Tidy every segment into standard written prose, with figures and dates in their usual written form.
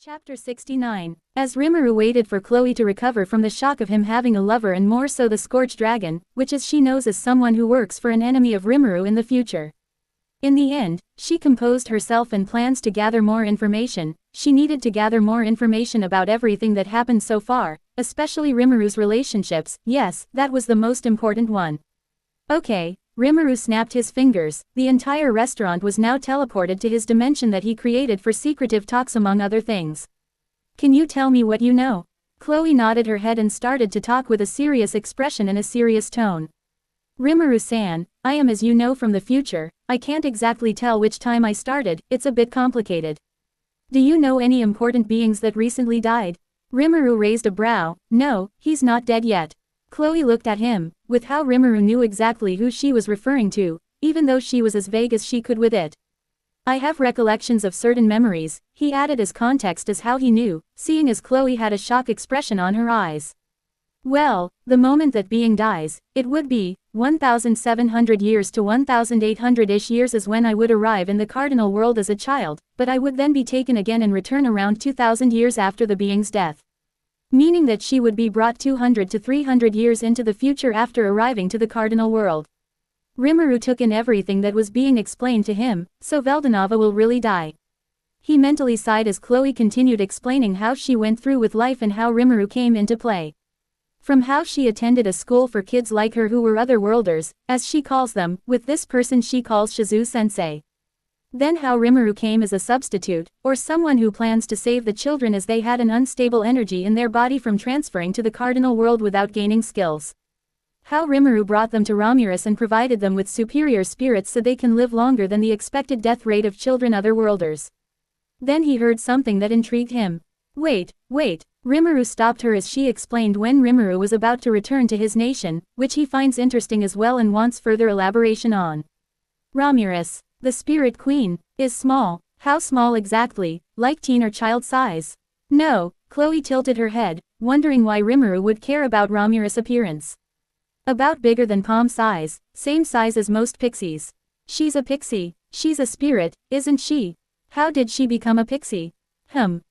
Chapter 69. As Rimuru waited for Chloe to recover from the shock of him having a lover and more so the Scorched Dragon, which as she knows is someone who works for an enemy of Rimuru in the future. In the end, she composed herself and plans to gather more information. She needed to gather more information about everything that happened so far, especially Rimuru's relationships. Yes, that was the most important one. Okay. Rimuru snapped his fingers. The entire restaurant was now teleported to his dimension that he created for secretive talks among other things. Can you tell me what you know? Chloe nodded her head and started to talk with a serious expression and a serious tone. Rimuru-san, I am as you know from the future. I can't exactly tell which time I started, it's a bit complicated. Do you know any important beings that recently died? Rimuru raised a brow. No, he's not dead yet. Chloe looked at him, with how Rimuru knew exactly who she was referring to, even though she was as vague as she could with it. I have recollections of certain memories, he added as context as how he knew, seeing as Chloe had a shock expression on her eyes. Well, the moment that being dies, it would be 1,700 years to 1,800-ish years is when I would arrive in the cardinal world as a child, but I would then be taken again and return around 2,000 years after the being's death. Meaning that she would be brought 200 to 300 years into the future after arriving to the cardinal world. Rimuru took in everything that was being explained to him, so Veldanava will really die. He mentally sighed as Chloe continued explaining how she went through with life and how Rimuru came into play. From how she attended a school for kids like her who were otherworlders, as she calls them, with this person she calls Shizu-sensei. Then how Rimuru came as a substitute, or someone who plans to save the children as they had an unstable energy in their body from transferring to the cardinal world without gaining skills. How Rimuru brought them to Romulus and provided them with superior spirits so they can live longer than the expected death rate of children otherworlders. Then he heard something that intrigued him. Wait. Rimuru stopped her as she explained when Rimuru was about to return to his nation, which he finds interesting as well and wants further elaboration on. Romulus, the Spirit Queen, is small. How small exactly? Like teen or child size? No, Chloe tilted her head, wondering why Rimuru would care about Romulus' appearance. About bigger than palm size, same size as most pixies. She's a pixie. She's a spirit, isn't she? How did she become a pixie?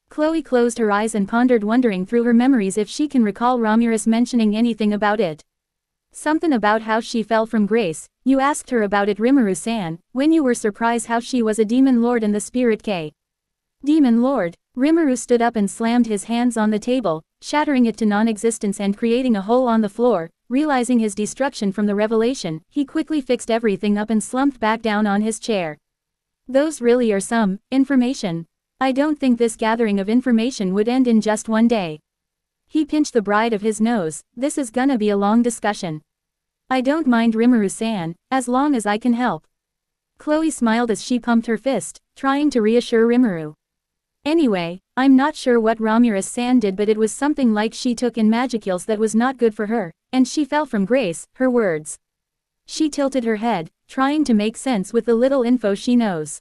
Chloe closed her eyes and pondered, wondering through her memories if she can recall Romulus mentioning anything about it. Something about how she fell from grace. You asked her about it, Rimuru-san, when you were surprised how she was a demon lord in the Spirit K. Demon lord? Rimuru stood up and slammed his hands on the table, shattering it to non-existence and creating a hole on the floor. Realizing his destruction from the revelation, he quickly fixed everything up and slumped back down on his chair. Those really are some information. I don't think this gathering of information would end in just one day. He pinched the bride of his nose. This is gonna be a long discussion. I don't mind, Rimuru-san, as long as I can help. Chloe smiled as she pumped her fist, trying to reassure Rimuru. Anyway, I'm not sure what Romulus-san did, but it was something like she took in magicals that was not good for her, and she fell from grace, her words. She tilted her head, trying to make sense with the little info she knows.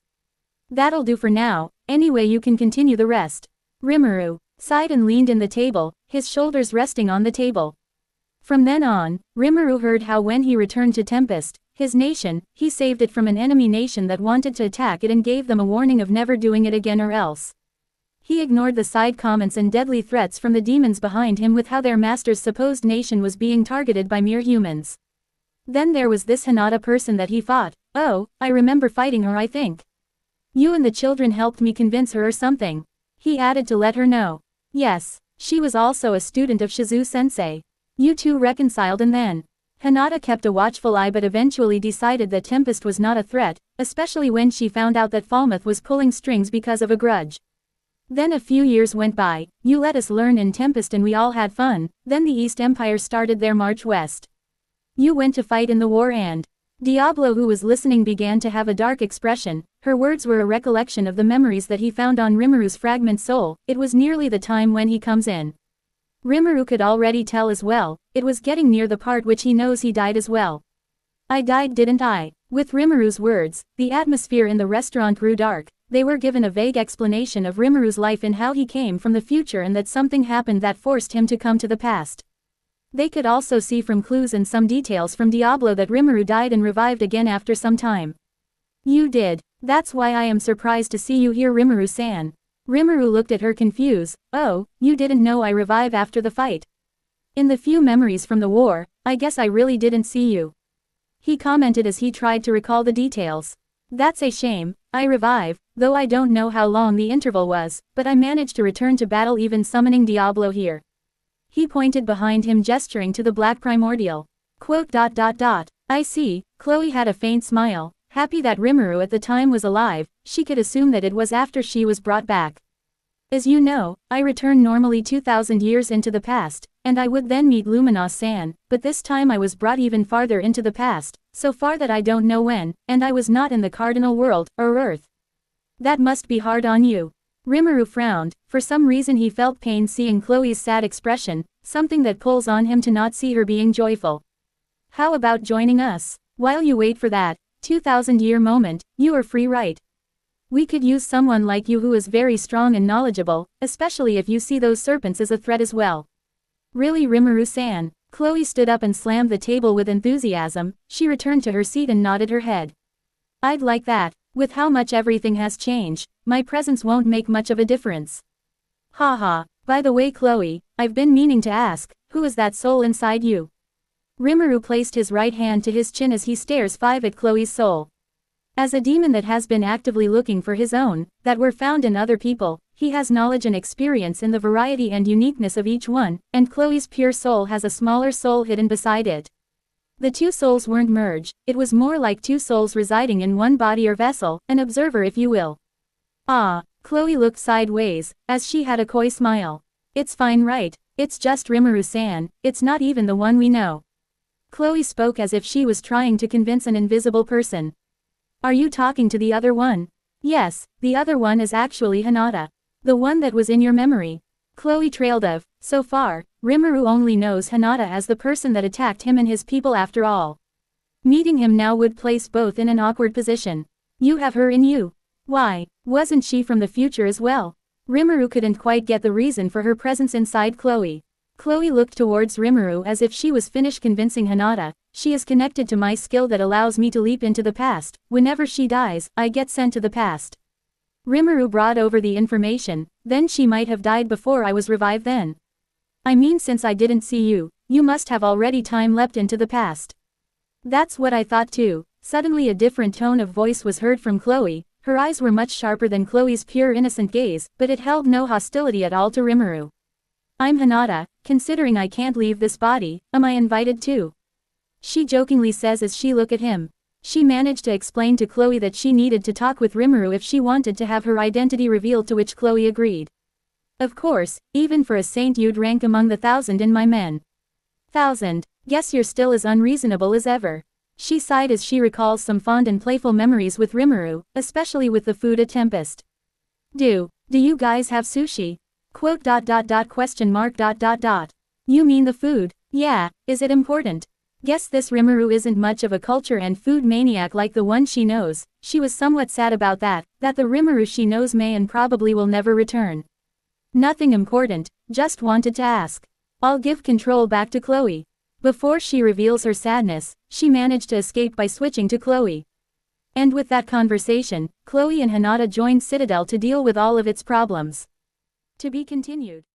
That'll do for now, anyway you can continue the rest. Rimuru sighed and leaned in the table, his shoulders resting on the table. From then on, Rimuru heard how when he returned to Tempest, his nation, he saved it from an enemy nation that wanted to attack it and gave them a warning of never doing it again or else. He ignored the side comments and deadly threats from the demons behind him with how their master's supposed nation was being targeted by mere humans. Then there was this Hinata person that he fought. Oh, I remember fighting her, I think. You and the children helped me convince her or something. He added to let her know. Yes, she was also a student of Shizu-sensei. You two reconciled and then. Hinata kept a watchful eye but eventually decided that Tempest was not a threat, especially when she found out that Falmouth was pulling strings because of a grudge. Then a few years went by, you let us learn in Tempest and we all had fun, then the East Empire started their march west. You went to fight in the war and Diablo, who was listening, began to have a dark expression. Her words were a recollection of the memories that he found on Rimuru's fragment soul. It was nearly the time when he comes in. Rimuru could already tell as well, it was getting near the part which he knows he died as well. I died, didn't I? With Rimuru's words, the atmosphere in the restaurant grew dark. They were given a vague explanation of Rimuru's life and how he came from the future and that something happened that forced him to come to the past. They could also see from clues and some details from Diablo that Rimuru died and revived again after some time. You did. That's why I am surprised to see you here, Rimuru-san. Rimuru looked at her confused. Oh, you didn't know I revive after the fight? In the few memories from the war, I guess I really didn't see you. He commented as he tried to recall the details. That's a shame, I revive, though I don't know how long the interval was, but I managed to return to battle even summoning Diablo here. He pointed behind him gesturing to the black primordial. Quote. I see, Chloe had a faint smile, happy that Rimuru at the time was alive. She could assume that it was after she was brought back. As you know, I return normally 2,000 years into the past, and I would then meet Luminos-san, but this time I was brought even farther into the past, so far that I don't know when, and I was not in the cardinal world, or Earth. That must be hard on you. Rimuru frowned. For some reason he felt pain seeing Chloe's sad expression, something that pulls on him to not see her being joyful. How about joining us? While you wait for that 2,000-year moment, you are free, right? We could use someone like you who is very strong and knowledgeable, especially if you see those serpents as a threat as well. Really, Rimuru-san? Chloe stood up and slammed the table with enthusiasm. She returned to her seat and nodded her head. I'd like that. With how much everything has changed, my presence won't make much of a difference. Haha. By the way, Chloe, I've been meaning to ask, who is that soul inside you? Rimuru placed his right hand to his chin as he stares 5 at Chloe's soul. As a demon that has been actively looking for his own, that were found in other people, he has knowledge and experience in the variety and uniqueness of each one, and Chloe's pure soul has a smaller soul hidden beside it. The two souls weren't merged, it was more like two souls residing in one body or vessel, an observer if you will. Ah, Chloe looked sideways, as she had a coy smile. It's fine, right? It's just Rimuru-san, it's not even the one we know. Chloe spoke as if she was trying to convince an invisible person. Are you talking to the other one? Yes, the other one is actually Hinata. The one that was in your memory. Chloe trailed off. So far, Rimuru only knows Hinata as the person that attacked him and his people after all. Meeting him now would place both in an awkward position. You have her in you. Why, wasn't she from the future as well? Rimuru couldn't quite get the reason for her presence inside Chloe. Chloe looked towards Rimuru as if she was finished convincing Hinata. She is connected to my skill that allows me to leap into the past. Whenever she dies, I get sent to the past. Rimuru brought over the information. Then she might have died before I was revived then. I mean, since I didn't see you, you must have already time leapt into the past. That's what I thought too. Suddenly a different tone of voice was heard from Chloe. Her eyes were much sharper than Chloe's pure innocent gaze, but it held no hostility at all to Rimuru. I'm Hinata, considering I can't leave this body, am I invited too? She jokingly says as she looked at him. She managed to explain to Chloe that she needed to talk with Rimuru if she wanted to have her identity revealed, to which Chloe agreed. Of course, even for a saint you'd rank among the 1,000 in my men. 1,000, guess you're still as unreasonable as ever. She sighed as she recalls some fond and playful memories with Rimuru, especially with the food at Tempest. Do you guys have sushi? Quote. Question mark. You mean the food? Yeah, is it important? Guess this Rimuru isn't much of a culture and food maniac like the one she knows. She was somewhat sad about that the Rimuru she knows may and probably will never return. Nothing important, just wanted to ask. I'll give control back to Chloe. Before she reveals her sadness, she managed to escape by switching to Chloe. And with that conversation, Chloe and Hinata joined Citadel to deal with all of its problems. To be continued.